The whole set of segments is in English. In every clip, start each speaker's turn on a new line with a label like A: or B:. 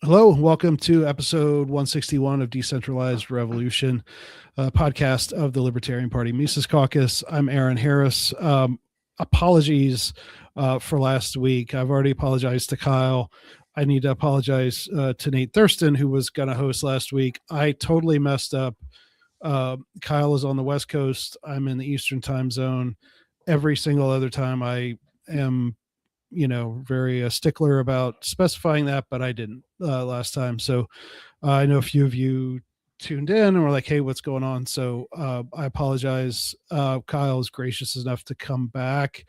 A: Hello, welcome to episode 161 of Decentralized Revolution, a podcast of the Libertarian Party Mises Caucus. I'm Aaron Harris. Apologies for last week. I've already apologized to Kyle. I need to apologize to Nate Thurston, who was going to host last week. I totally messed up. Kyle is on the West Coast. I'm in the Eastern time zone. Every single other time I am very stickler about specifying that, but I didn't last time. So I know a few of you tuned in and were like, hey, what's going on? So I apologize. Kyle is gracious enough to come back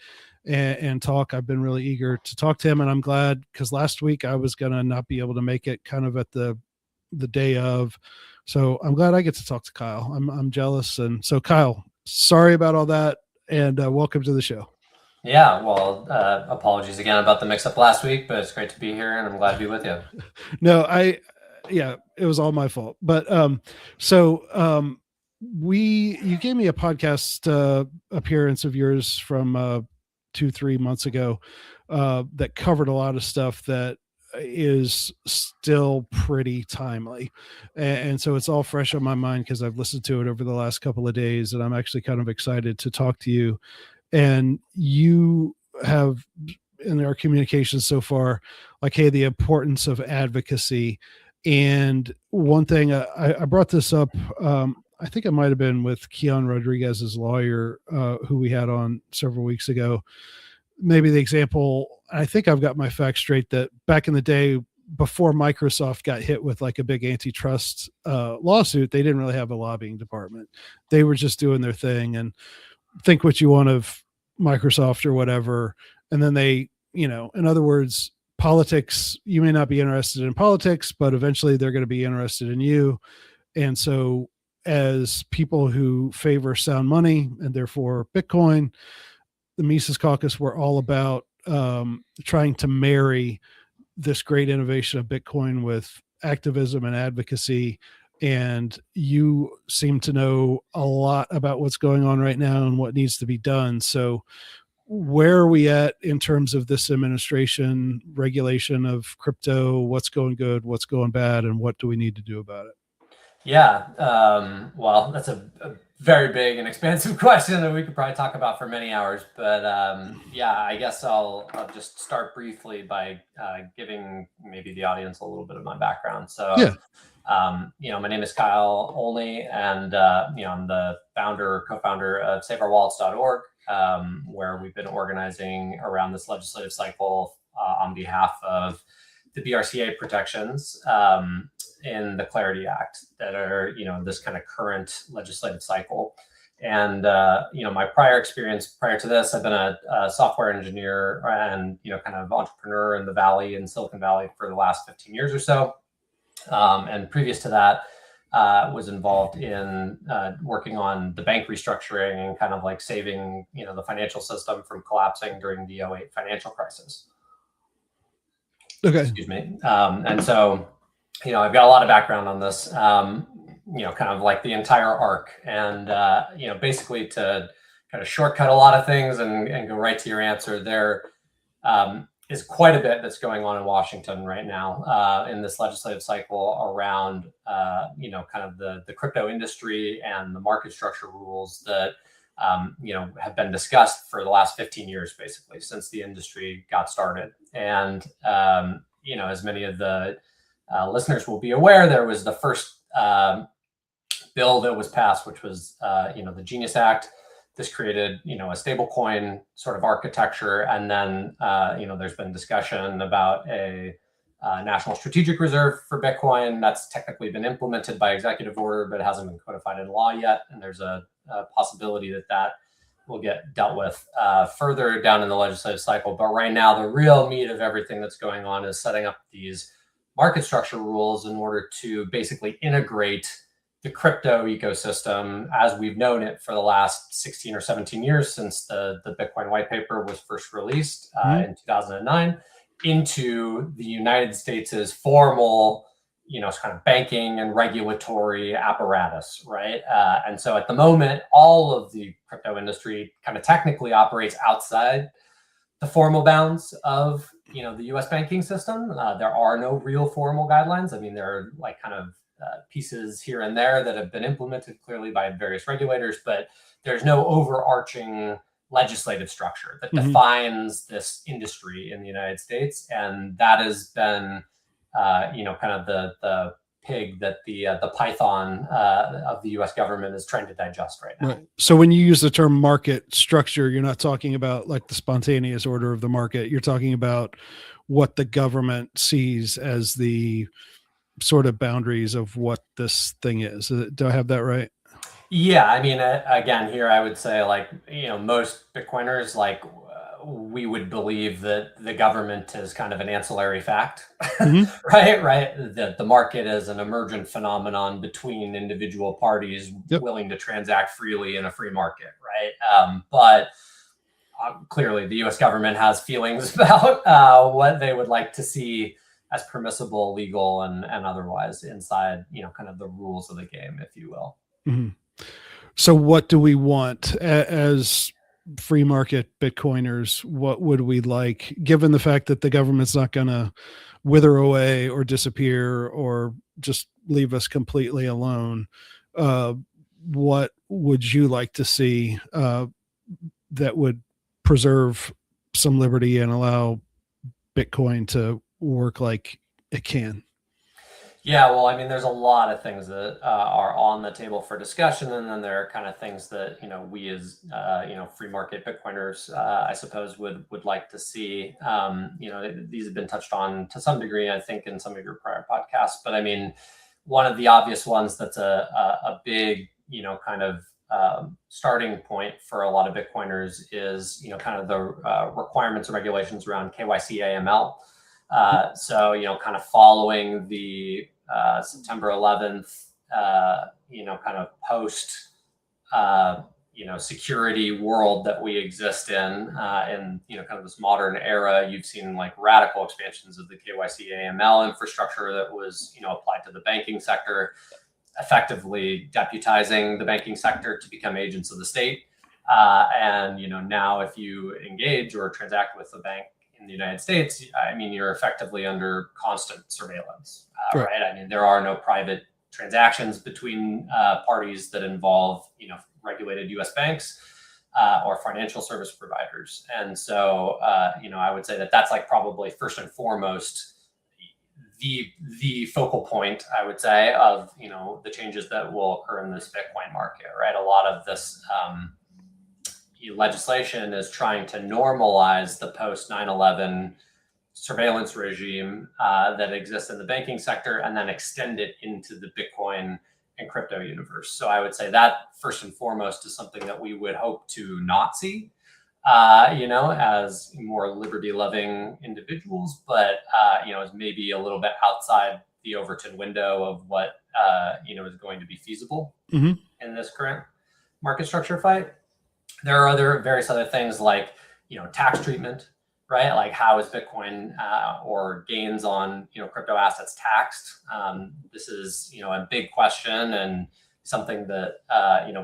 A: and talk. I've been really eager to talk to him, and I'm glad because last week I was going to not be able to make it kind of at the day of. So I'm glad I get to talk to Kyle. I'm jealous. And so Kyle, sorry about all that, and welcome to the show.
B: Yeah, well, apologies again about the mix-up last week, but it's great to be here, and I'm glad to be with you.
A: No, it was all my fault. But you gave me a podcast appearance of yours from 2-3 months ago that covered a lot of stuff that is still pretty timely, and so it's all fresh on my mind because I've listened to it over the last couple of days, and I'm actually kind of excited to talk to you. And you have, in our communications so far, like, hey, the importance of advocacy. And one thing I brought this up, I think it might have been with Keon Rodriguez's lawyer, who we had on several weeks ago. Maybe the example, I think I've got my facts straight, that back in the day, before Microsoft got hit with like a big antitrust lawsuit, they didn't really have a lobbying department. They were just doing their thing, and think what you want of Microsoft or whatever. And then they, in other words, politics, you may not be interested in politics, but eventually they're going to be interested in you. And so as people who favor sound money and therefore Bitcoin, the Mises Caucus were all about trying to marry this great innovation of Bitcoin with activism and advocacy. And you seem to know a lot about what's going on right now and what needs to be done. So where are we at in terms of this administration regulation of crypto? What's going good, what's going bad, and what do we need to do about it?
B: Yeah, well, that's a very big and expansive question that we could probably talk about for many hours. But yeah, I guess I'll just start briefly by giving maybe the audience a little bit of my background. So,
A: Yeah.
B: my name is Kyle Olney, and I'm the co-founder of SaveOurWallets.org, where we've been organizing around this legislative cycle on behalf of the BRCA protections in the Clarity Act that are, this kind of current legislative cycle. And, my prior experience prior to this, I've been a software engineer and, kind of entrepreneur in the Valley, in Silicon Valley, for the last 15 years or so. And previous to that, was involved in working on the bank restructuring and kind of like saving, the financial system from collapsing during the 2008 financial crisis.
A: Okay.
B: Excuse me. And so, I've got a lot of background on this, kind of like the entire arc. And, basically to kind of shortcut a lot of things and go right to your answer, there is quite a bit that's going on in Washington right now in this legislative cycle around, kind of the crypto industry and the market structure rules that, have been discussed for the last 15 years, basically, since the industry got started. And, as many of the listeners will be aware, there was the first bill that was passed, which was, the Genius Act. This created, a stable coin sort of architecture. And then, there's been discussion about a national strategic reserve for Bitcoin. That's technically been implemented by executive order, but it hasn't been codified in law yet. And there's a possibility that will get dealt with further down in the legislative cycle. But right now, the real meat of everything that's going on is setting up these market structure rules in order to basically integrate the crypto ecosystem as we've known it for the last 16 or 17 years since the Bitcoin white paper was first released in 2009 into the United States' formal, kind of banking and regulatory apparatus, right? And so at the moment, all of the crypto industry kind of technically operates outside the formal bounds of the U.S. banking system. There are no real formal guidelines. I mean, there are like kind of pieces here and there that have been implemented clearly by various regulators, but there's no overarching legislative structure that defines this industry in the United States, and that has been, kind of the pig that the python of the U.S. government is trying to digest right now.
A: Right. So when you use the term market structure, you're not talking about like the spontaneous order of the market. You're talking about what the government sees as the sort of boundaries of what this thing is. Do I have that right?
B: Yeah, I mean, again, here I would say, like, most Bitcoiners, like, we would believe that the government is kind of an ancillary fact, right? Right. That the market is an emergent phenomenon between individual parties willing to transact freely in a free market, right? But clearly, the U.S. government has feelings about what they would like to see as permissible, legal, and otherwise inside, kind of the rules of the game, if you will.
A: So what do we want as free market Bitcoiners? What would we like, given the fact that the government's not going to wither away or disappear or just leave us completely alone? What would you like to see that would preserve some liberty and allow Bitcoin to work like it can?
B: Yeah, well, I mean, there's a lot of things that are on the table for discussion, and then there are kind of things that we as free market Bitcoiners, I suppose, would like to see. These have been touched on to some degree, I think, in some of your prior podcasts. But I mean, one of the obvious ones that's a big kind of starting point for a lot of Bitcoiners is kind of the requirements and regulations around KYC AML. So, kind of following the September 11th, kind of post, security world that we exist in kind of this modern era, you've seen like radical expansions of the KYC AML infrastructure that was, applied to the banking sector, effectively deputizing the banking sector to become agents of the state. And, now if you engage or transact with a bank in the United States, I mean, you're effectively under constant surveillance, right? I mean, there are no private transactions between parties that involve, regulated U.S. banks or financial service providers. And so, I would say that that's like probably first and foremost the focal point, I would say, of, the changes that will occur in this Bitcoin market, right? A lot of this legislation is trying to normalize the post 9/11 surveillance regime that exists in the banking sector and then extend it into the Bitcoin and crypto universe. So I would say that first and foremost is something that we would hope to not see, as more liberty-loving individuals, but, is maybe a little bit outside the Overton window of what, is going to be feasible in this current market structure fight. There are various other things like, tax treatment, right? Like how is Bitcoin or gains on, crypto assets taxed? This is, a big question and something that,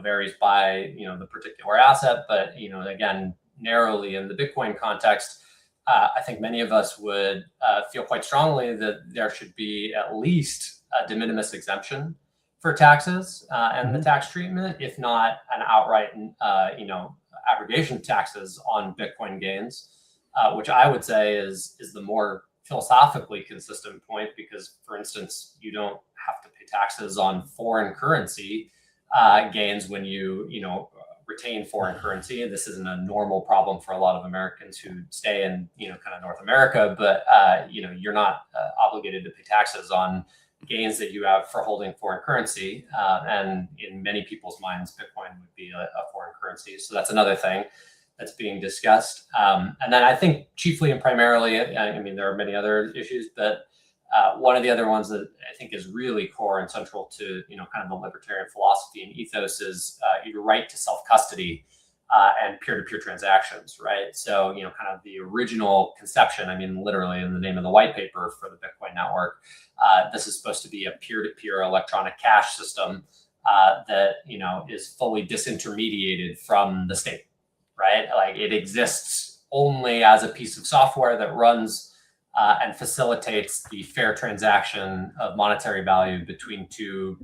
B: varies by, the particular asset. But, again, narrowly in the Bitcoin context, I think many of us would feel quite strongly that there should be at least a de minimis exemption for taxes and the tax treatment, if not an outright, aggregation taxes on Bitcoin gains, which I would say is the more philosophically consistent point, because, for instance, you don't have to pay taxes on foreign currency gains when you retain foreign currency. And this isn't a normal problem for a lot of Americans who stay in kind of North America, but you're not obligated to pay taxes on gains that you have for holding foreign currency. And in many people's minds, Bitcoin would be a foreign currency. So that's another thing that's being discussed. And then I think chiefly and primarily, I mean, there are many other issues, but one of the other ones that I think is really core and central to, kind of the libertarian philosophy and ethos is your right to self-custody and peer-to-peer transactions, right? So, kind of the original conception, I mean, literally in the name of the white paper for the Bitcoin network, this is supposed to be a peer-to-peer electronic cash system that, is fully disintermediated from the state, right? Like it exists only as a piece of software that runs and facilitates the fair transaction of monetary value between two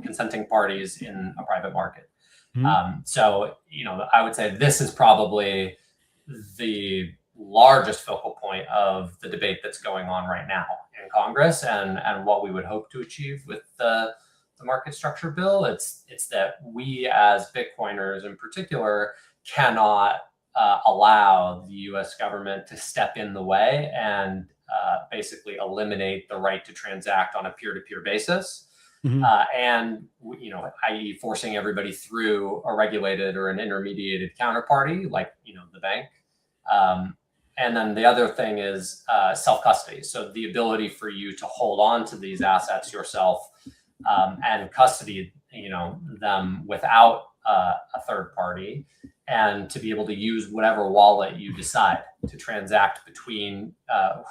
B: consenting parties in a private market. So, I would say this is probably the largest focal point of the debate that's going on right now in Congress, and what we would hope to achieve with the market structure bill. It's that we as Bitcoiners in particular cannot allow the U.S. government to step in the way and basically eliminate the right to transact on a peer-to-peer basis. And, i.e. forcing everybody through a regulated or an intermediated counterparty, like, the bank. And then the other thing is self-custody. So the ability for you to hold on to these assets yourself and custody, them without a third party, and to be able to use whatever wallet you decide to transact between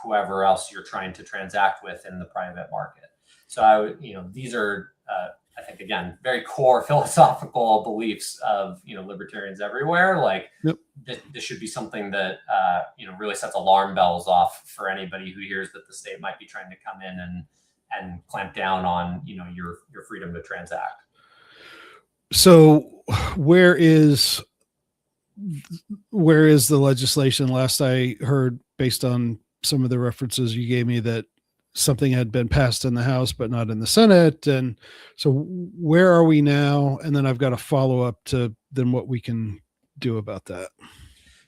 B: whoever else you're trying to transact with in the private market. So these are, I think, again, very core philosophical beliefs of, libertarians everywhere. Like, this should be something that, really sets alarm bells off for anybody who hears that the state might be trying to come in and clamp down on, your freedom to transact.
A: So where is the legislation? Last I heard, based on some of the references you gave me, that something had been passed in the House, but not in the Senate. And so where are we now? And then I've got a follow-up to then what we can do about that.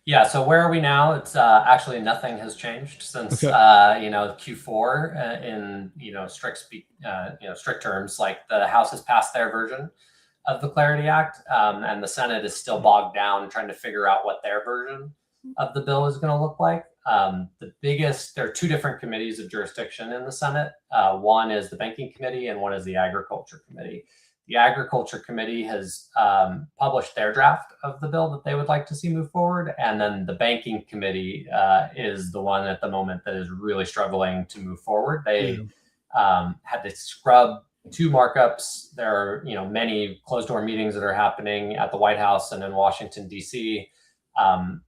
B: Yeah. So where are we now? It's actually nothing has changed since, Q4 in, strict terms. Like, the House has passed their version of the Clarity Act, and the Senate is still bogged down trying to figure out what their version of the bill is going to look like. There are two different committees of jurisdiction in the Senate. One is the Banking Committee and one is the Agriculture Committee. The Agriculture Committee has published their draft of the bill that they would like to see move forward. And then the Banking Committee is the one at the moment that is really struggling to move forward. They had to scrub two markups. There are, many closed door meetings that are happening at the White House and in Washington, D.C.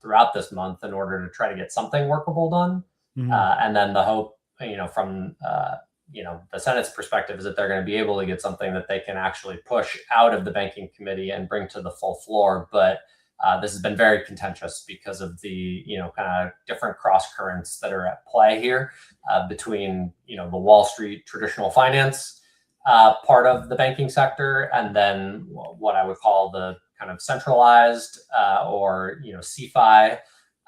B: Throughout this month in order to try to get something workable done. And then the hope, from the Senate's perspective, is that they're going to be able to get something that they can actually push out of the Banking Committee and bring to the full floor. But this has been very contentious because of the, kind of different cross currents that are at play here between, the Wall Street traditional finance part of the banking sector, and then what I would call the kind of centralized or CeFi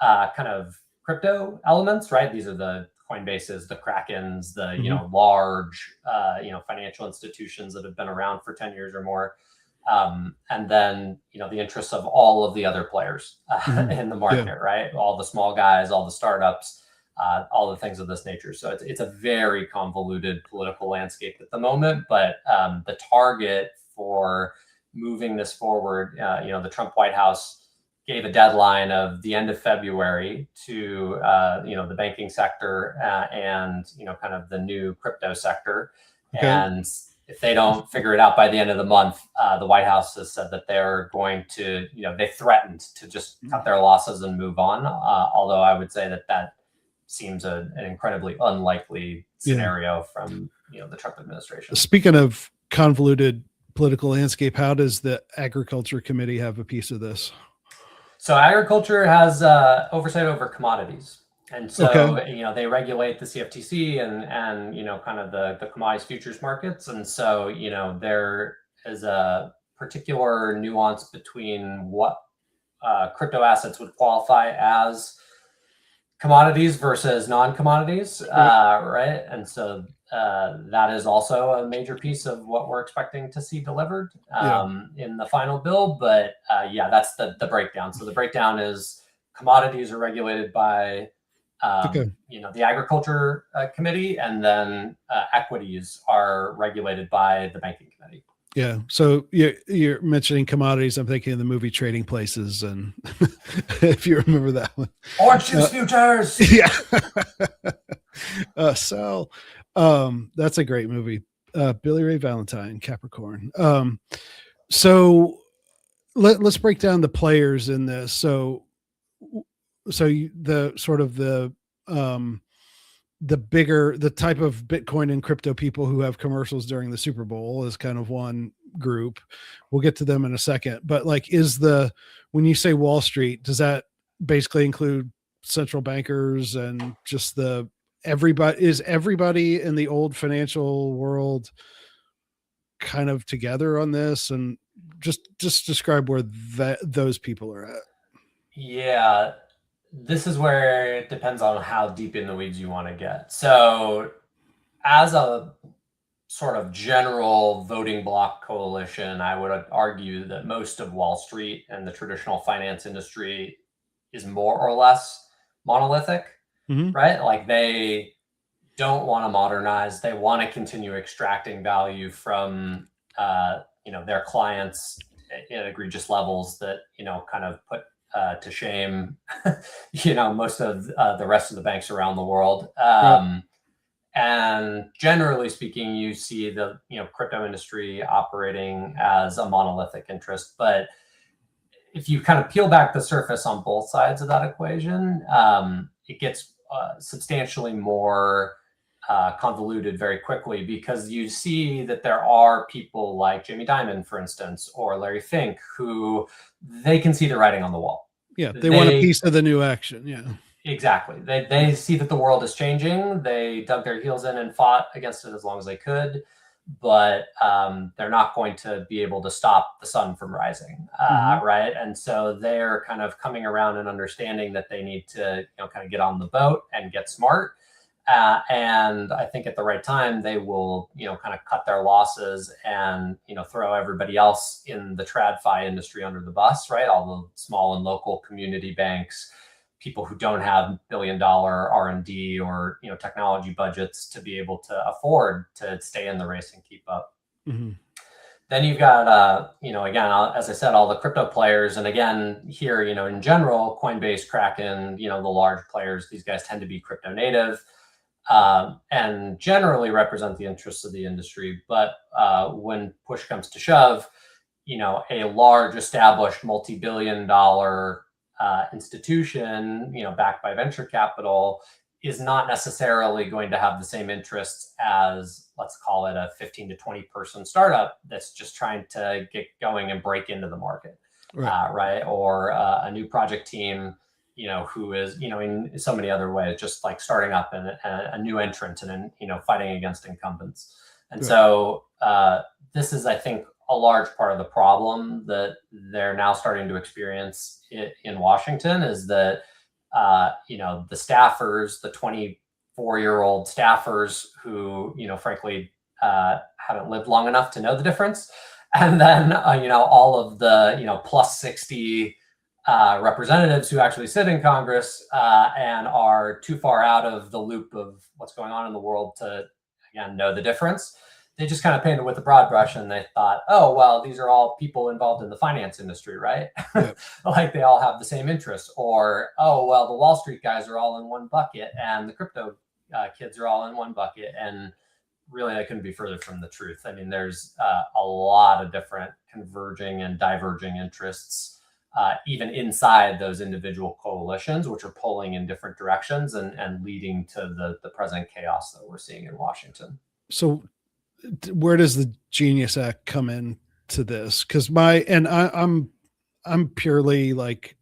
B: kind of crypto elements, right? These are the Coinbases, the Krakens, the large financial institutions that have been around for 10 years or more, and then the interests of all of the other players in the market, right? All the small guys, all the startups, all the things of this nature. So it's a very convoluted political landscape at the moment, but the target for moving this forward, the Trump White House gave a deadline of the end of February to, the banking sector and, kind of the new crypto sector. Okay. And if they don't figure it out by the end of the month, the White House has said that they're going to, they threatened to just cut their losses and move on. Although I would say that seems an incredibly unlikely scenario from, the Trump administration.
A: Speaking of convoluted political landscape, how does the Agriculture Committee have a piece of this?
B: So agriculture has oversight over commodities. And so, they regulate the CFTC and kind of the commodities futures markets. And so, there is a particular nuance between what crypto assets would qualify as commodities versus non-commodities, right? And so that is also a major piece of what we're expecting to see delivered in the final bill. But that's the breakdown. So the breakdown is commodities are regulated by the Agriculture Committee, and then equities are regulated by the Banking Committee.
A: Yeah. So you're mentioning commodities. I'm thinking of the movie Trading Places, and if you remember that one.
B: Orange juice futures.
A: Yeah. That's a great movie. Billy Ray Valentine, Capricorn. So let's break down the players in this. So the sort of the the type of Bitcoin and crypto people who have commercials during the Super Bowl is kind of one group. We'll get to them in a second. But like, when you say Wall Street, does that basically include central bankers and just everybody in the old financial world kind of together on this? And just describe where those people are at.
B: Yeah, this is where it depends on how deep in the weeds you want to get. So, as a sort of general voting bloc coalition, I would argue that most of Wall Street and the traditional finance industry is more or less monolithic, right? Like they don't want to modernize. They want to continue extracting value from their clients at egregious levels that kind of put to shame most of the rest of the banks around the world.
A: Right.
B: And generally speaking, you see the crypto industry operating as a monolithic interest. But if you kind of peel back the surface on both sides of that equation, it gets substantially more convoluted very quickly, because you see that there are people like Jamie Dimon, for instance, or Larry Fink, who they can see the writing on the wall.
A: Yeah, they want a piece of the new action. Yeah,
B: exactly. They see that the world is changing. They dug their heels in and fought against it as long as they could, but they're not going to be able to stop the sun from rising, right? And so they're kind of coming around and understanding that they need to kind of get on the boat and get smart. And I think at the right time, they will, kind of cut their losses and, throw everybody else in the TradFi industry under the bus, right? All the small and local community banks, people who don't have billion-dollar R&D or, technology budgets to be able to afford to stay in the race and keep up. Then you've got, again, as I said, all the crypto players. And again, here, in general, Coinbase, Kraken, the large players, these guys tend to be crypto native. And generally represent the interests of the industry. But when push comes to shove, a large established multi-billion-dollar institution, backed by venture capital, is not necessarily going to have the same interests as, let's call it, a 15 to 20 person startup that's just trying to get going and break into the market, right? Or a new project team, who is, in so many other ways, just like starting up and a new entrant and, fighting against incumbents. And so this is, I think, a large part of the problem that they're now starting to experience in Washington, is that, the staffers, the 24-year-old staffers who, frankly, haven't lived long enough to know the difference. And then, all of the, plus 60 representatives who actually sit in Congress and are too far out of the loop of what's going on in the world to, again, know the difference. They just kind of painted with a broad brush, and they thought, oh, well, these are all people involved in the finance industry, right? Yep. Like they all have the same interests. Or, oh, well, the Wall Street guys are all in one bucket and the crypto kids are all in one bucket. And really, that couldn't be further from the truth. I mean, there's a lot of different converging and diverging interests, even inside those individual coalitions, which are pulling in different directions and leading to the present chaos that we're seeing in Washington.
A: So where does the Genius Act come into this? Because I'm purely like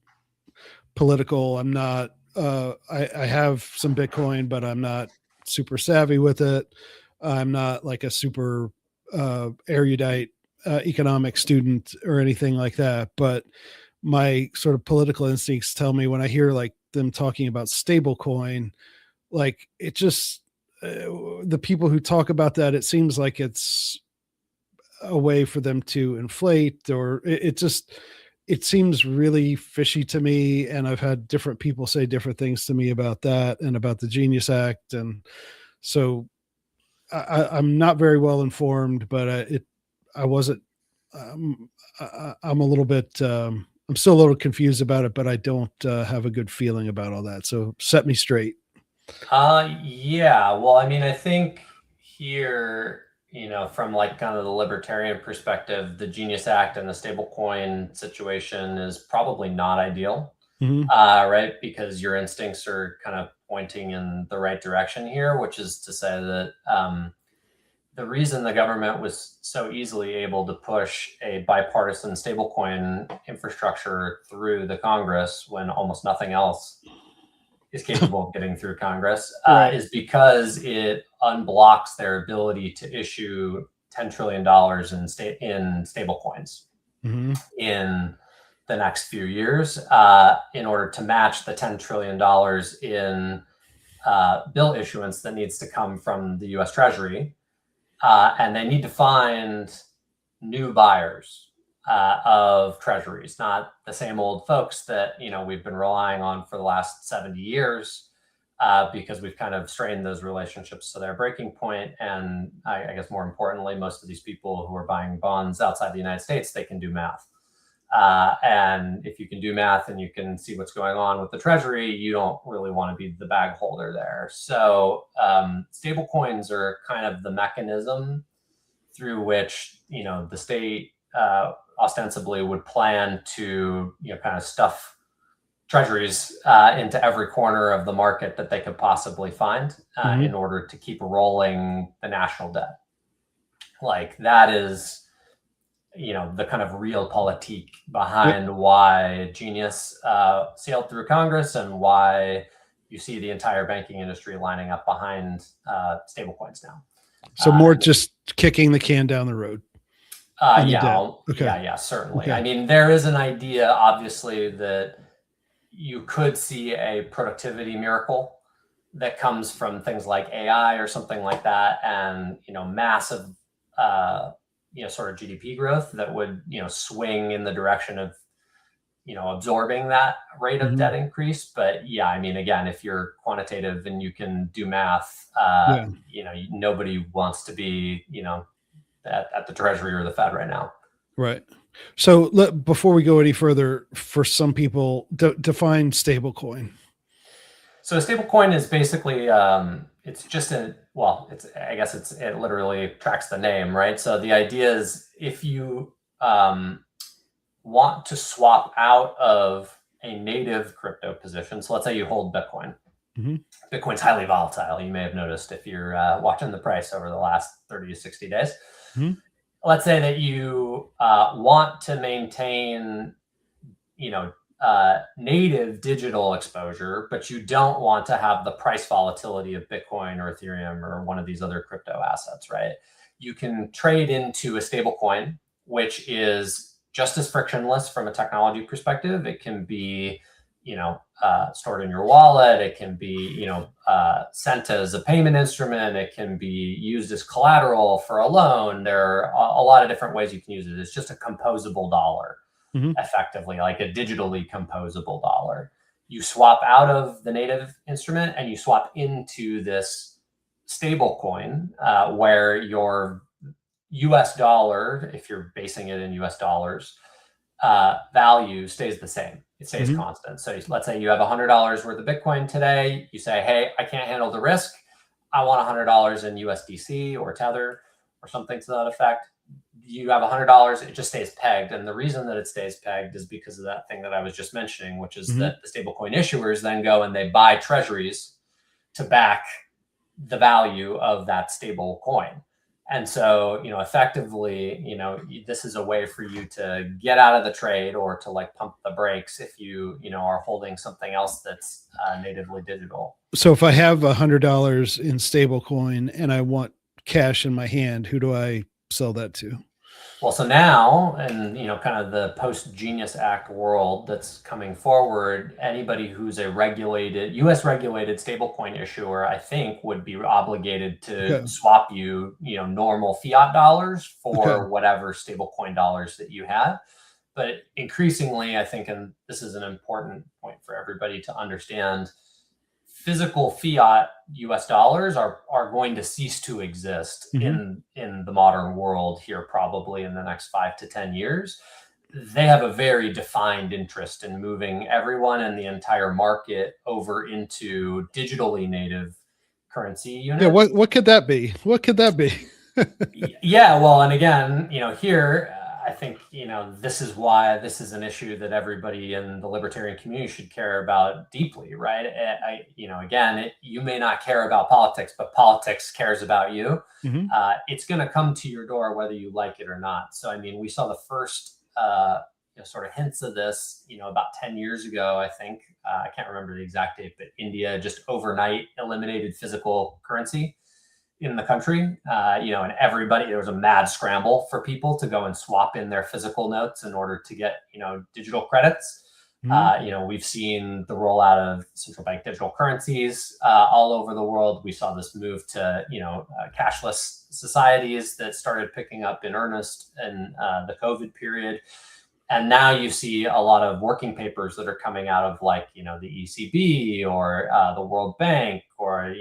A: political. I'm not, I have some Bitcoin, but I'm not super savvy with it. I'm not like a super erudite economic student or anything like that. But my sort of political instincts tell me, when I hear like them talking about stablecoin, like it just, the people who talk about that, it seems like it's a way for them to inflate, or it seems really fishy to me. And I've had different people say different things to me about that and about the Genius Act. And so I'm not very well informed, but I wasn't, I'm a little bit, I'm still a little confused about it, but I don't have a good feeling about all that. So set me straight.
B: Yeah. Well, I mean, I think here, from like kind of the libertarian perspective, the Genius Act and the stablecoin situation is probably not ideal, right? Because your instincts are kind of pointing in the right direction here, which is to say that the reason the government was so easily able to push a bipartisan stablecoin infrastructure through the Congress when almost nothing else is capable of getting through Congress is because it unblocks their ability to issue $10 trillion in stablecoins in the next few years in order to match the $10 trillion in bill issuance that needs to come from the US Treasury. And they need to find new buyers of treasuries, not the same old folks that we've been relying on for the last 70 years because we've kind of strained those relationships to their breaking point. And I guess more importantly, most of these people who are buying bonds outside the United States, they can do math. And if you can do math and you can see what's going on with the Treasury, you don't really want to be the bag holder there. So stable coins are kind of the mechanism through which the state ostensibly would plan to kind of stuff treasuries into every corner of the market that they could possibly find in order to keep rolling the national debt. Like that is the kind of real politique behind why Genius sailed through Congress and why you see the entire banking industry lining up behind stablecoins now.
A: So more just kicking the can down the road.
B: Yeah, certainly. Okay. I mean, there is an idea, obviously, that you could see a productivity miracle that comes from things like AI or something like that, and massive sort of GDP growth that would swing in the direction of absorbing that rate of debt increase. But yeah, I mean, again, if you're quantitative and you can do math, nobody wants to be at the Treasury or the Fed right now.
A: Right. So before we go any further, for some people, define stablecoin.
B: So a stablecoin is basically it's just it literally tracks the name, right? So the idea is if you want to swap out of a native crypto position, so let's say you hold Bitcoin. Bitcoin's highly volatile. You may have noticed if you're watching the price over the last 30 to 60 days. Let's say that you want to maintain, native digital exposure, but you don't want to have the price volatility of Bitcoin or Ethereum or one of these other crypto assets, right? You can trade into a stable coin, which is just as frictionless from a technology perspective. It can be, stored in your wallet. It can be, sent as a payment instrument. It can be used as collateral for a loan. There are a lot of different ways you can use it. It's just a composable dollar. Effectively, like a digitally composable dollar. You swap out of the native instrument and you swap into this stable coin where your US dollar, if you're basing it in US dollars, value stays the same. It stays constant. So let's say you have $100 worth of Bitcoin today. You say, hey, I can't handle the risk. I want $100 in USDC or Tether or something to that effect. You have $100, it just stays pegged. And the reason that it stays pegged is because of that thing that I was just mentioning, which is that the stablecoin issuers then go and they buy treasuries to back the value of that stable coin. And so, effectively, this is a way for you to get out of the trade or to like pump the brakes if you, are holding something else that's natively digital.
A: So if I have $100 in stablecoin and I want cash in my hand, who do I sell that to?
B: Well, so now, and kind of the post-Genius Act world that's coming forward, anybody who's a regulated, U.S. regulated stablecoin issuer, I think, would be obligated to swap you, normal fiat dollars for whatever stablecoin dollars that you have. But increasingly, I think, and this is an important point for everybody to understand, physical fiat US dollars are going to cease to exist in the modern world here, probably in the next 5 to 10 years. They have a very defined interest in moving everyone in the entire market over into digitally native currency units.
A: Yeah, what could that be? What could that be?
B: Yeah, well, and again, here, I think, this is why this is an issue that everybody in the libertarian community should care about deeply, right? Again, you may not care about politics, but politics cares about you.
A: Mm-hmm.
B: It's going to come to your door whether you like it or not. So, I mean, we saw the first sort of hints of this, about 10 years ago, I think. I can't remember the exact date, but India just overnight eliminated physical currency in the country, and everybody, there was a mad scramble for people to go and swap in their physical notes in order to get, digital credits. We've seen the rollout of central bank digital currencies all over the world. We saw this move to, cashless societies that started picking up in earnest in the COVID period. And now you see a lot of working papers that are coming out of the ECB or the World Bank or,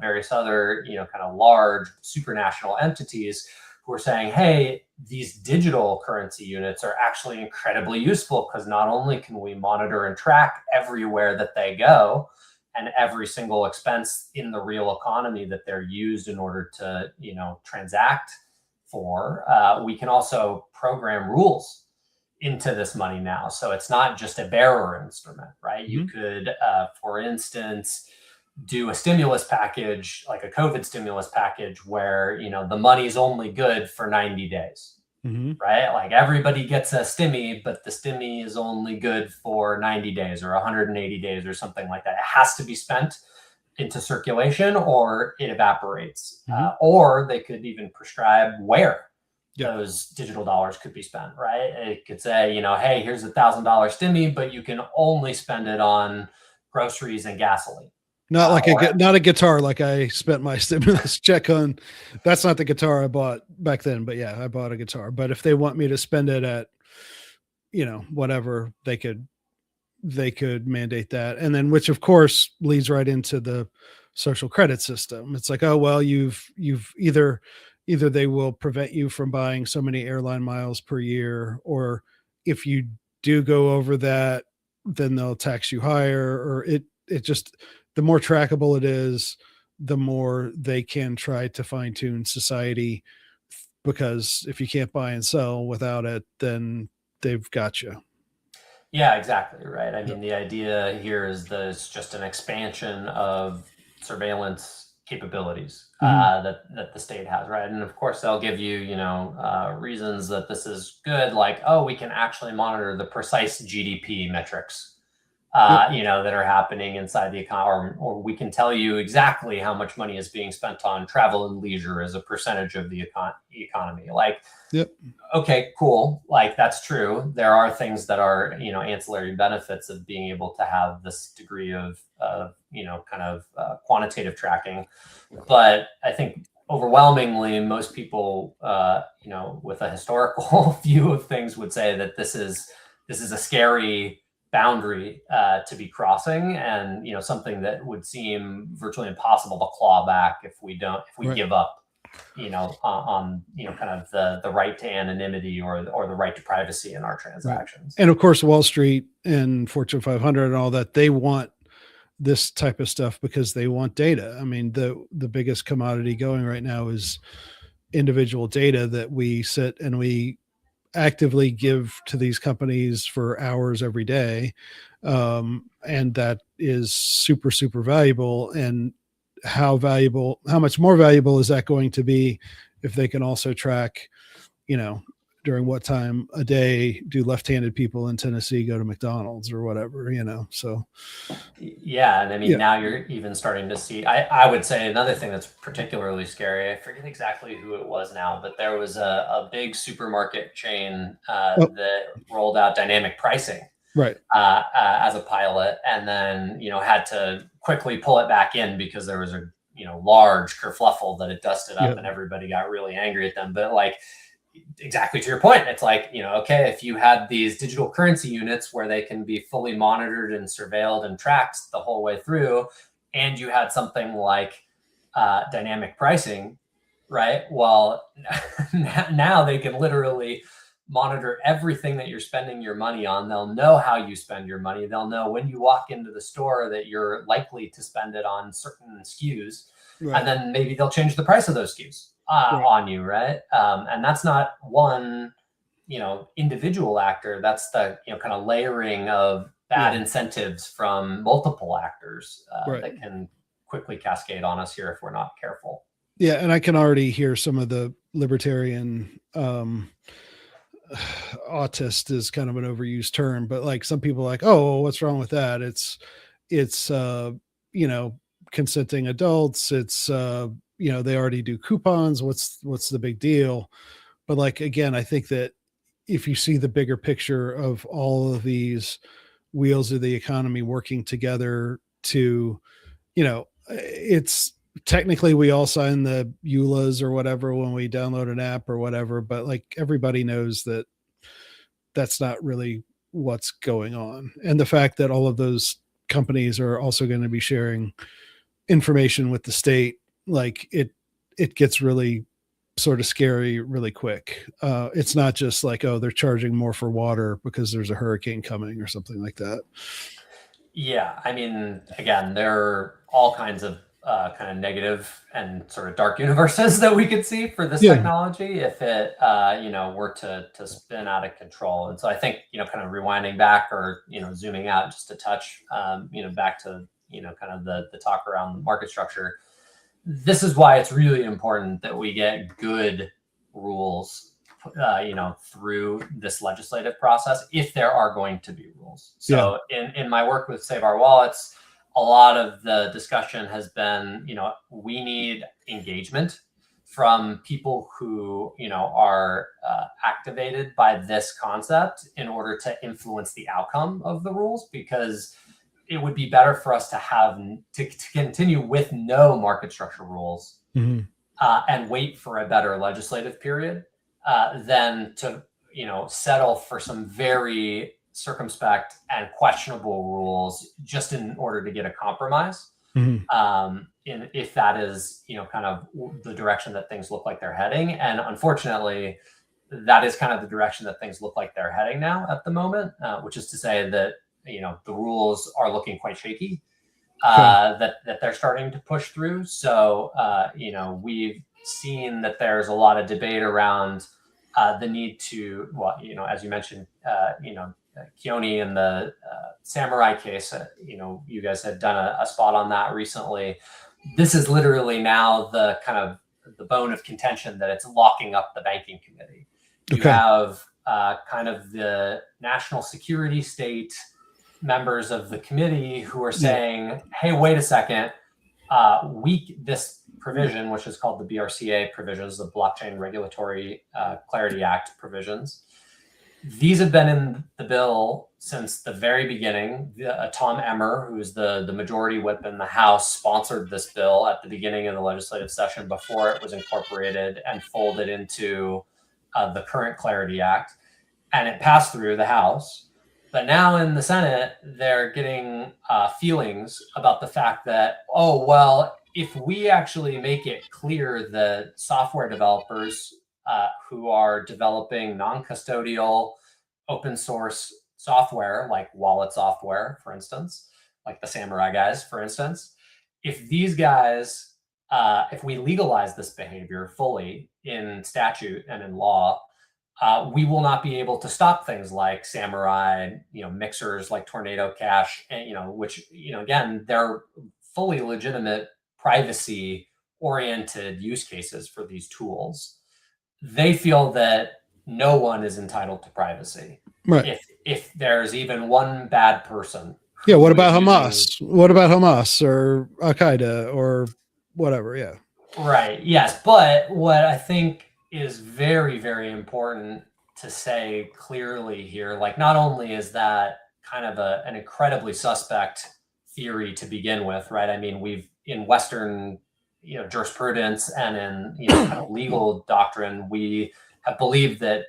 B: various other, kind of large supranational entities who are saying, hey, these digital currency units are actually incredibly useful because not only can we monitor and track everywhere that they go and every single expense in the real economy that they're used in order to, transact for, we can also program rules into this money now. So it's not just a bearer instrument, right? Mm-hmm. You could, for instance, do a stimulus package, like a COVID stimulus package where, the money's only good for 90 days, mm-hmm. right? Like everybody gets a stimmy, but the stimmy is only good for 90 days or 180 days or something like that. It has to be spent into circulation or it evaporates. Mm-hmm. Or they could even prescribe where those digital dollars could be spent, right? It could say, hey, here's $1,000 stimmy, but you can only spend it on groceries and gasoline.
A: Not a guitar like I spent my stimulus check on. That's not the guitar I bought back then, but yeah, I bought a guitar. But if they want me to spend it at, whatever, they could mandate that. And then, which of course leads right into the social credit system. It's like, oh, well, you've either they will prevent you from buying so many airline miles per year, or if you do go over that, then they'll tax you higher, or it just, the more trackable it is, the more they can try to fine tune society, because if you can't buy and sell without it, then they've got you.
B: Yeah, exactly. Right. I mean, the idea here is that it's just an expansion of surveillance capabilities that the state has, right? And of course, they'll give you, reasons that this is good, like, oh, we can actually monitor the precise GDP metrics, that are happening inside the economy, or we can tell you exactly how much money is being spent on travel and leisure as a percentage of the economy. Like, okay, cool. Like, that's true. There are things that are, ancillary benefits of being able to have this degree of quantitative tracking. But I think overwhelmingly, most people, with a historical view of things would say that this is a scary boundary to be crossing, and something that would seem virtually impossible to claw back if we give up on kind of the right to anonymity or the right to privacy in our transactions.
A: Right. And of course, Wall Street and Fortune 500 and all that, they want this type of stuff because they want data. I mean, the biggest commodity going right now is individual data that we sit and we actively give to these companies for hours every day. And that is super, super valuable. And how much more valuable is that going to be if they can also track, during what time a day do left-handed people in Tennessee go to McDonald's or whatever, so.
B: Yeah. And I mean, now you're even starting to see, I would say another thing that's particularly scary, I forget exactly who it was now, but there was a big supermarket chain that rolled out dynamic pricing.
A: Right.
B: As a pilot, and then, had to quickly pull it back in because there was a, large kerfluffle that it dusted up and everybody got really angry at them. But like, exactly to your point, it's like, okay, if you had these digital currency units where they can be fully monitored and surveilled and tracked the whole way through, and you had something like dynamic pricing, right? Well, now they can literally monitor everything that you're spending your money on. They'll know how you spend your money. They'll know when you walk into the store that you're likely to spend it on certain SKUs. Right. And then maybe they'll change the price of those SKUs on you, right? And that's not one individual actor, that's the kind of layering of bad incentives from multiple actors that can quickly cascade on us here if we're not careful.
A: Yeah, and I can already hear some of the libertarian autist is kind of an overused term, but like some people are like, oh, what's wrong with that? It's consenting adults. It's they already do coupons. What's the big deal? But like again, I think that if you see the bigger picture of all of these wheels of the economy working together to, it's technically we all sign the EULAs or whatever when we download an app or whatever, but like everybody knows that that's not really what's going on. And the fact that all of those companies are also going to be sharing information with the state, like it gets really sort of scary really quick. It's not just like, oh, they're charging more for water because there's a hurricane coming or something like that.
B: Yeah, I mean, again, there are all kinds of kind of negative and sort of dark universes that we could see for this technology if it, were to spin out of control. And so I think, kind of rewinding back or, zooming out just a touch, back to, kind of the talk around the market structure. This is why it's really important that we get good rules, through this legislative process, if there are going to be rules. So in my work with Save Our Wallets, a lot of the discussion has been, we need engagement from people who, are activated by this concept in order to influence the outcome of the rules, because it would be better for us to continue with no market structure rules and wait for a better legislative period than to, settle for some very circumspect and questionable rules just in order to get a compromise. If that is, kind of the direction that things look like they're heading. And unfortunately, that is kind of the direction that things look like they're heading now at the moment, which is to say that, the rules are looking quite shaky, that they're starting to push through. So, we've seen that there's a lot of debate around the need to, as you mentioned, Keone and the Samurai case, you guys had done a spot on that recently. This is literally now the kind of the bone of contention that it's locking up the banking committee. You have kind of the national security state members of the committee who are saying, hey, wait a second, this provision, which is called the BRCA provisions, the Blockchain Regulatory Clarity Act provisions, these have been in the bill since the very beginning. Tom Emmer, who's the majority whip in the House, sponsored this bill at the beginning of the legislative session before it was incorporated and folded into the current Clarity Act. And it passed through the House. But now in the Senate, they're getting feelings about the fact that, oh, well, if we actually make it clear that software developers who are developing non-custodial open source software, like wallet software, for instance, like the Samurai guys, for instance, if these guys, if we legalize this behavior fully in statute and in law, we will not be able to stop things like Samurai, mixers like Tornado Cash, and, which, again, they're fully legitimate privacy-oriented use cases for these tools. They feel that no one is entitled to privacy.
A: Right.
B: If there's even one bad person.
A: Yeah. What about Hamas? What about Hamas or Al Qaeda or whatever? Yeah.
B: Right. Yes. But what I think is very, very important to say clearly here, like, not only is that kind of an incredibly suspect theory to begin with, right? I mean, we've in Western, jurisprudence and in, kind of legal doctrine, we have believed that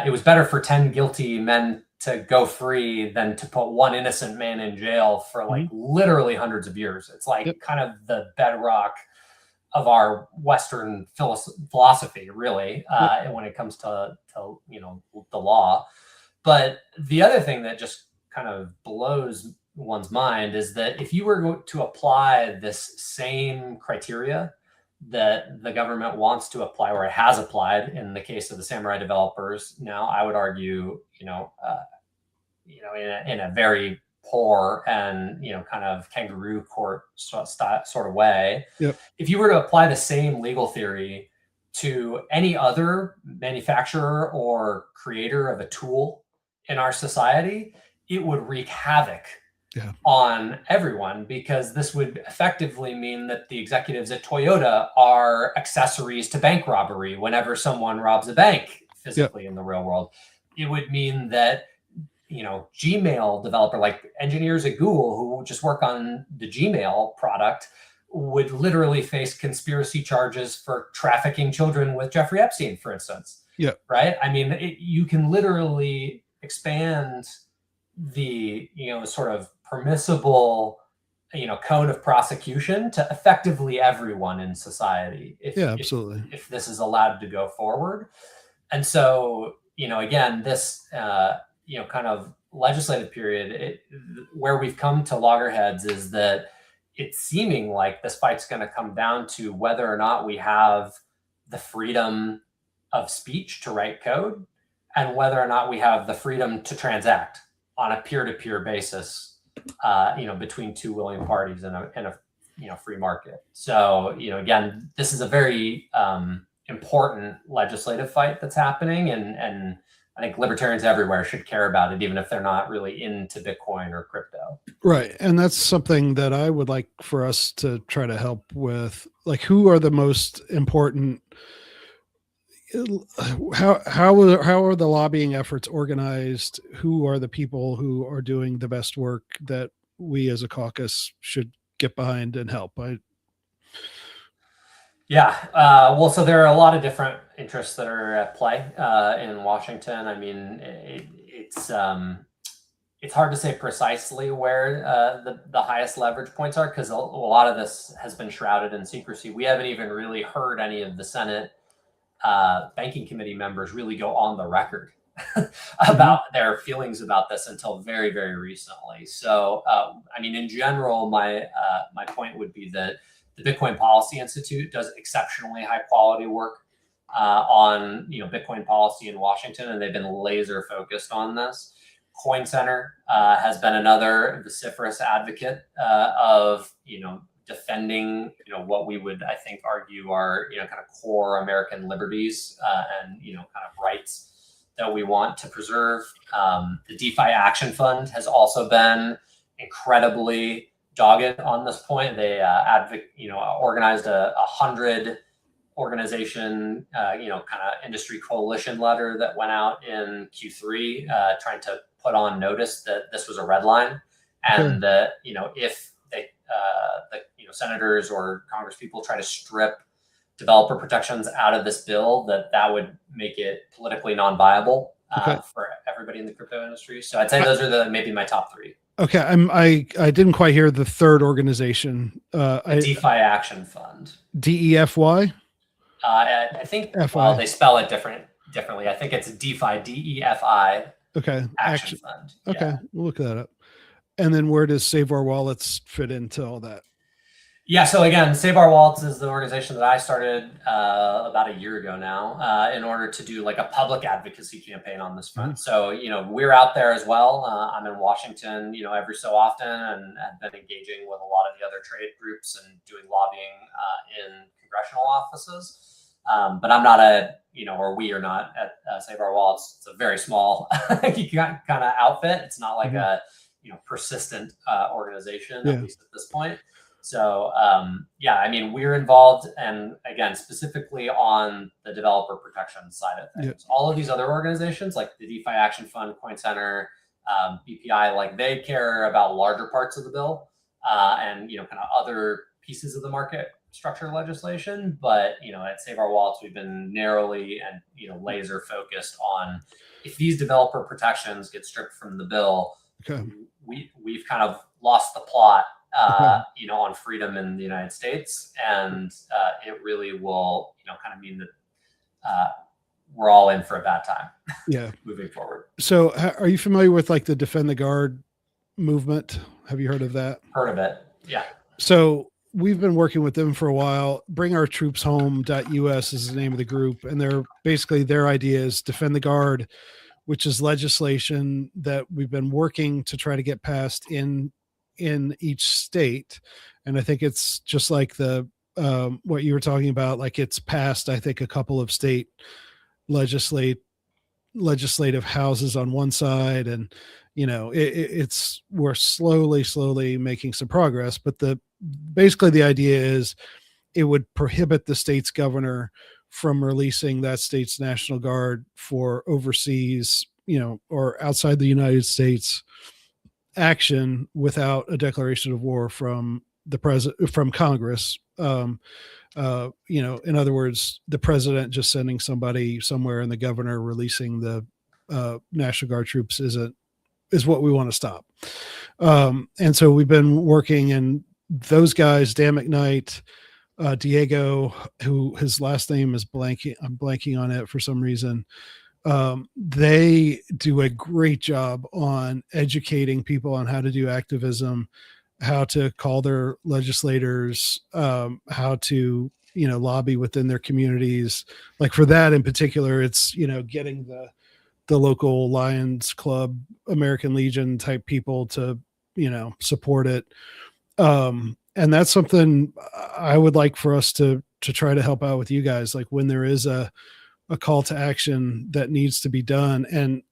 B: it was better for 10 guilty men to go free than to put one innocent man in jail for like literally hundreds of years. It's like kind of the bedrock of our Western philosophy, really, when it comes to the law. But the other thing that just kind of blows one's mind is that if you were to apply this same criteria that the government wants to apply, or it has applied in the case of the Samurai developers. Now, I would argue, in a very poor and kind of kangaroo court sort of way.
A: Yep.
B: If you were to apply the same legal theory to any other manufacturer or creator of a tool in our society, it would wreak havoc on everyone, because this would effectively mean that the executives at Toyota are accessories to bank robbery whenever someone robs a bank physically in the real world. It would mean that Gmail developer, like engineers at Google who just work on the Gmail product, would literally face conspiracy charges for trafficking children with Jeffrey Epstein, for instance.
A: Yeah.
B: Right. I mean, you can literally expand the, sort of permissible, code of prosecution to effectively everyone in society.
A: Absolutely.
B: If this is allowed to go forward. And so, again, this, kind of legislative period, where we've come to loggerheads is that it's seeming like this fight's going to come down to whether or not we have the freedom of speech to write code, and whether or not we have the freedom to transact on a peer-to-peer basis, between two willing parties in a free market. So, again, this is a very important legislative fight that's happening, and I think libertarians everywhere should care about it, even if they're not really into Bitcoin or crypto.
A: Right. And that's something that I would like for us to try to help with. Like, who are the most important? How are the lobbying efforts organized? Who are the people who are doing the best work that we as a caucus should get behind and help?
B: Well, so there are a lot of different interests that are at play in Washington. I mean, it's hard to say precisely where the highest leverage points are, because a lot of this has been shrouded in secrecy. We haven't even really heard any of the Senate banking committee members really go on the record about their feelings about this until very, very recently. So, I mean, in general, my point would be that the Bitcoin Policy Institute does exceptionally high quality work on Bitcoin policy in Washington, and they've been laser focused on this. Coin Center has been another vociferous advocate of defending what we would, I think, argue are kind of core American liberties and kind of rights that we want to preserve. The DeFi Action Fund has also been incredibly dogged on this point. They organized a 100 organization, kind of industry coalition letter that went out in Q3, trying to put on notice that this was a red line, and that if they, the senators or Congress people try to strip developer protections out of this bill, that would make it politically non-viable for everybody in the crypto industry. So I'd say those are maybe my top three.
A: Okay, I didn't quite hear the third organization.
B: DeFi Action Fund.
A: DEFY.
B: I think they spell it differently. I think it's DeFi, DEFI.
A: Okay.
B: Action Fund.
A: Okay,
B: Yeah.
A: We'll look that up. And then where does Save Our Wallets fit into all that?
B: Yeah, so again, Save Our Wallets is the organization that I started about a year ago now in order to do like a public advocacy campaign on this front. So, we're out there as well. I'm in Washington, every so often, and have been engaging with a lot of the other trade groups and doing lobbying in congressional offices. But I'm not or we are not at Save Our Wallets. It's a very small kind of outfit. It's not like a, persistent organization, at least at this point. So, I mean, we're involved, and again, specifically on the developer protection side of things. Yep. All of these other organizations, like the DeFi Action Fund, Coin Center, BPI, like they care about larger parts of the bill and, kind of other pieces of the market structure legislation. But, at Save Our Wallets, we've been narrowly and, laser focused on if these developer protections get stripped from the bill, we've kind of lost the plot. On freedom in the United States, and it really will, kind of mean that we're all in for a bad time. Moving forward.
A: So, are you familiar with like the Defend the Guard movement? Have you heard of that?
B: Heard of it? Yeah.
A: So we've been working with them for a while. Bringourtroopshome.us is the name of the group, and they're basically, their idea is defend the guard, which is legislation that we've been working to try to get passed in each state. And I think it's just like the what you were talking about, like it's passed, I think, a couple of state legislate legislative houses on one side, and it's, we're slowly making some progress. But the basically the idea is it would prohibit the state's governor from releasing that state's national guard for overseas, or outside the United States action without a declaration of war from the president, from Congress. In other words, the president just sending somebody somewhere and the governor releasing the National Guard troops is what we want to stop. And so we've been working, and those guys, Dan McKnight, Diego, who his last name is blanking, I'm blanking on it for some reason. They do a great job on educating people on how to do activism, how to call their legislators, how to, lobby within their communities. Like for that in particular, it's, getting the local Lions Club, American Legion type people to, support it. And that's something I would like for us to try to help out with you guys. Like when there is a call to action that needs to be done. And,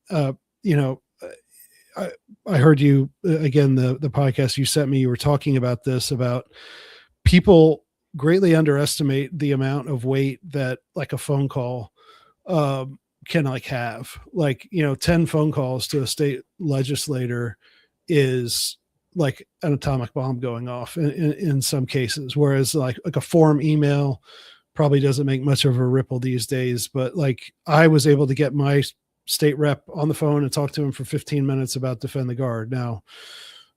A: I heard you again, the podcast you sent me, you were talking about this, about people greatly underestimate the amount of weight that like a phone call can like have. Like, 10 phone calls to a state legislator is like an atomic bomb going off in some cases. Whereas like a form email probably doesn't make much of a ripple these days. But like I was able to get my state rep on the phone and talk to him for 15 minutes about defend the guard. Now,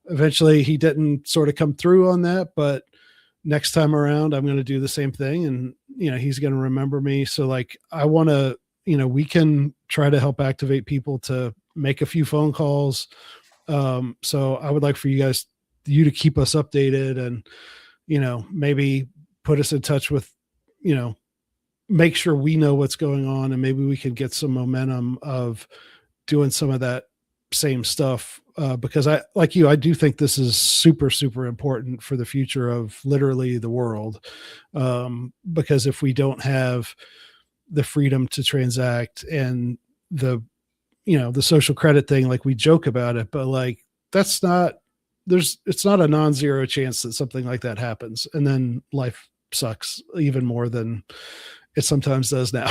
A: eventually he didn't sort of come through on that, but next time around, I'm going to do the same thing. And, he's going to remember me. So like, I want to, we can try to help activate people to make a few phone calls. So I would like for you to keep us updated and, maybe put us in touch with, make sure we know what's going on, and maybe we can get some momentum of doing some of that same stuff. Because I, like you, I do think this is super, super important for the future of literally the world. Because if we don't have the freedom to transact and the social credit thing, like we joke about it, but like, it's not a non-zero chance that something like that happens. And then life sucks even more than it sometimes does now.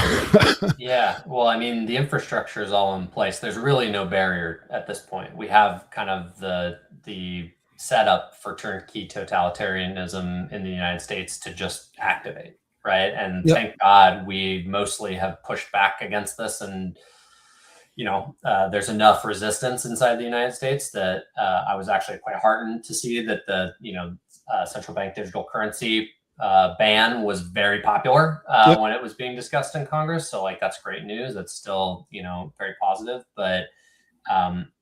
B: Yeah. Well, I mean, the infrastructure is all in place. There's really no barrier at this point. We have kind of the setup for turnkey totalitarianism in the United States to just activate, right? And
A: Yep.
B: thank God we mostly have pushed back against this, and there's enough resistance inside the United States that I was actually quite heartened to see that the central bank digital currency ban was very popular
A: Yep.
B: when it was being discussed in Congress. So like, that's great news. That's still, very positive, but